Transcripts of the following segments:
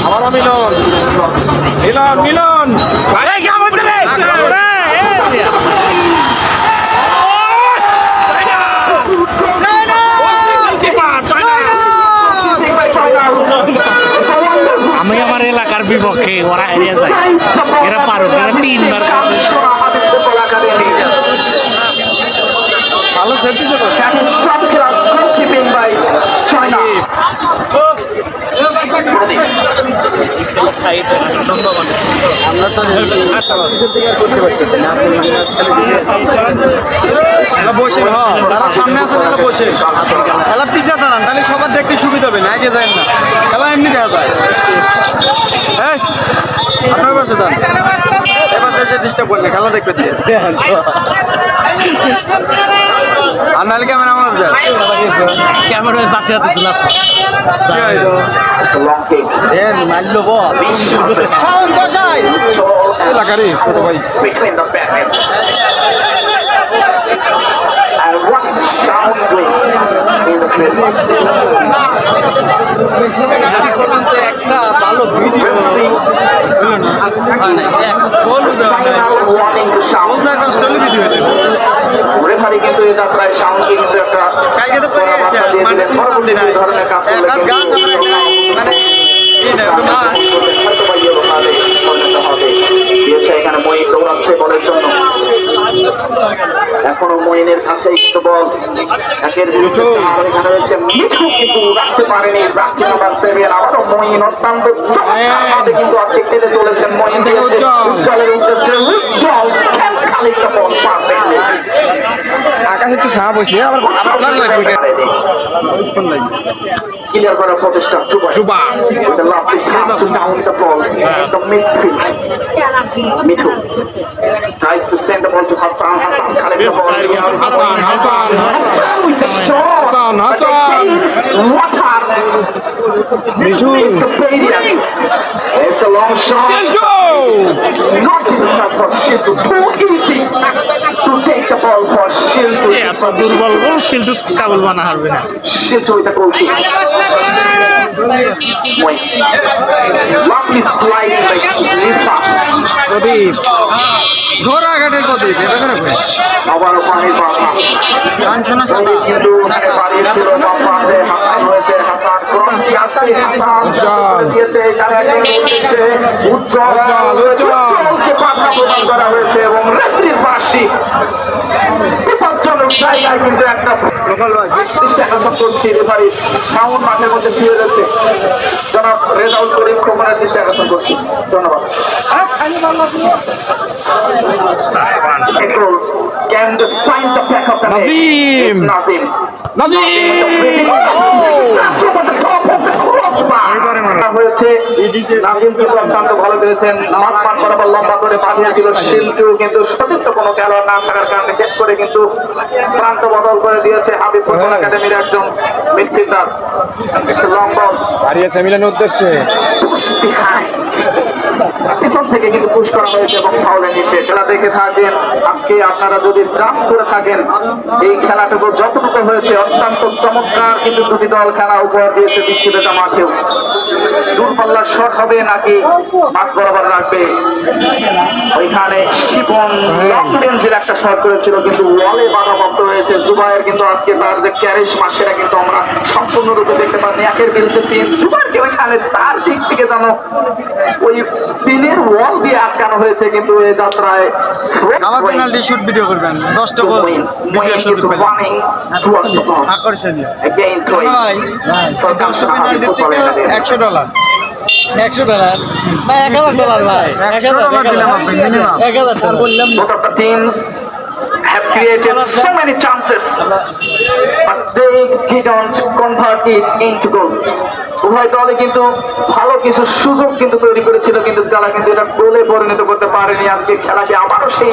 আবারও মিলন মিলন মিলন আমি আমার এলাকার বিপক্ষে ওরা হারিয়ে যায়, এরা পারুক, এরা তিনবার ভালো সেলফি আমরা তো করতে পারতেছি না। বসে তারা সামনে আছে না, বসে খেলা পিছিয়ে দাঁড়ান, তাহলে সবার দেখতে সুবিধা হবে না, আগে যায় না খেলা এমনি দেখা যায়। হ্যাঁ আপনার পাশে যান, এবার এসে ডিস্টার্ব করলে খেলা দেখবে দিয়ে আর নাহলে ক্যামেরা মাছ দেয় ক্যামেরার পাশে হাতে চলে আসছে মারলো বল এলাকারই ছোট ভাই। একটা ভালো ভিডিও ছিল না, কিন্তু এই যাত্রায় সাউন্ডকে কিন্তু একটা এখানে মঈন দৌড়াচ্ছে বলের জন্য, এখনো মঈনের কাছে একটু বল একের বিরুদ্ধে এখানে রয়েছে মিঠু, কিন্তু রাখতে পারেনি রাখতে নাম্বার 7। আবারও মঈন অত্যন্ত চমৎকারভাবে কিন্তু আজকে খেলে চলেছেন। মঈন উজ্জ্বলের উঠেছে, উজ্জ্বল খানিকটা বল পারফেক্ট, আকাশে একটু ছায়া বসে আবার ক্লিয়ার করার প্রচেষ্টা Juba Mithu tries to send the ball to Hassan. Hassan collects the ball. With the shot. Hassan. Water. Mitu is the failure. It's a long shot. Not enough for Shiltu. Too easy to take the ball for Shiltu. এত দুর্বল বল, শিল্টু কাবুল বানা হারবে না। Shiltu with the goal kick. Lovely sliding by Lifa. প্রদীপ ঘোড়াঘাটের প্রদীপ এটা করে আবারও পানির বাধা কাঞ্চনা সাদা কিন্তু বাড়িয়েছিল বামে হাসান হয়েছে, হাসান ক্রসটি আসছে, হাসান দিয়েছে এখানে একজন উঠেছে উজ্জ্বলকে পাতা প্রদান করা হয়েছে এবং রেফারির বাঁশি বিপজ্জনক জায়গায় কিন্তু একটা দৃষ্টি করছি রেফারি সাউন্ড মাঠের মধ্যে ফিরে যাচ্ছে। জনাব রেজাউল করিম খোকনের দৃষ্টি আকর্ষণ করছি, ধন্যবাদ। Can find the back of the net. It's Nazim. অত্যন্ত ভালো খেলেছেন, লম্বা করে পাঠিয়েছিল শিল্টু, কিন্তু সতীর্থ কোনো খেলোয়াড় না থাকার কারণে হেড করে কিন্তু প্রান্ত বদল করে দিয়েছে হাবিব ফুটবল একাডেমির একজন মিডফিল্ডার। লং বল হারিয়েছে মিলানের উদ্দেশ্যে, পিছন থেকে কিন্তু পুশ করা হয়েছে এবং ফাউলের নির্দেশ। খেলা দেখে থাকেন আজকে আপনারা যদি জাজ করে থাকেন এই খেলাটুকু যতটুকু হয়েছে অত্যন্ত চমৎকার কিন্তু দুটি দল খেলা উপহার দিয়েছে বৃষ্টিভেজা মাঠেও। দূরপাল্লার শট হবে নাকি মাছ বরাবর রাখবে, ওইখানে শিপন লংরেঞ্জের একটা শট করেছিল কিন্তু ওয়ালে বাধাপ্রাপ্ত হয়েছে। জুবায়ের কিন্তু আজকে তার যে ক্যারিশমা সেটা কিন্তু আমরা সম্পূর্ণরূপে দেখতে পাচ্ছি। একের বিরুদ্ধে 3 জুবায়েরকে ওইখানে 4 দিক থেকে জানো ওই পিনের ওয়াল দিয়ে আটকানো হয়েছে, কিন্তু এই যাত্রায় আবার পেনাল্টি শুট ভিডিও করবেন 10টা গোল ভিডিও শুট করবেন আকর্ষণীয় ভাই। 10টা পেনাল্টি থেকে $100 $100 না $1000 ভাই $1000 দিলাম আপনি মিনিমাম $1000 বললাম। Both of the teams have created so many chances but they didn't convert it into goal. উভয় দলে কিন্তু ভালো কিছু সুযোগ কিন্তু তৈরি করেছিল, কিন্তু তারা কিন্তু এটা গোলে পরিণত করতে পারেনি। আজকে খেলাকে আবারও সেই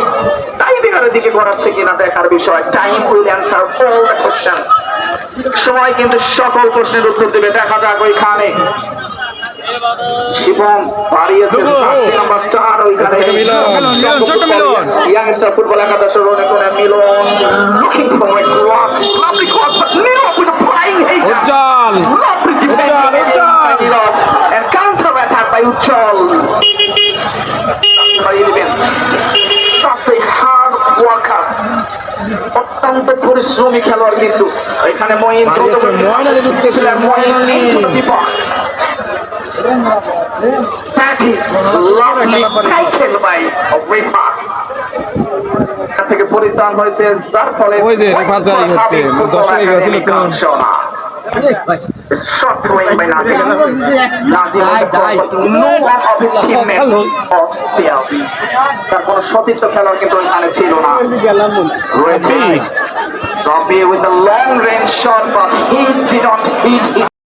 টাইব্রেকারের দিকে গড়াচ্ছে কিনা দেখার বিষয়। Time will answer all the question. সময় কিন্তু সকল প্রশ্নের উত্তর দেবে। দেখা যাক ওইখানে শিবম বাড়িয়েছে নাম্বার 4 ওইখানে ছোট মিলন ইয়াংস্টার ফুটবল একাদশের রোনেটনের Milan looking for a cross lovely cross but Milan with a flying header Ujjwal and counter attack by Ujjwal That's a hard worker. অত্যন্ত পরিশ্রমী খেলোয়াড় কিন্তু এখানে মঈন থেকে পরিত্রাণ হয়েছে যার ফলে ওই যে রেফার জারি হচ্ছে দর্শক গেছিল তো shot throwing by Nazim. Nazim on the ball, but no one of his teammates was there. তার কোনো সতীর্থ খেলোয়াড় কিন্তু ওইখানে ছিল না রয়েছে Zombie with a long range shot, but he did not hit it.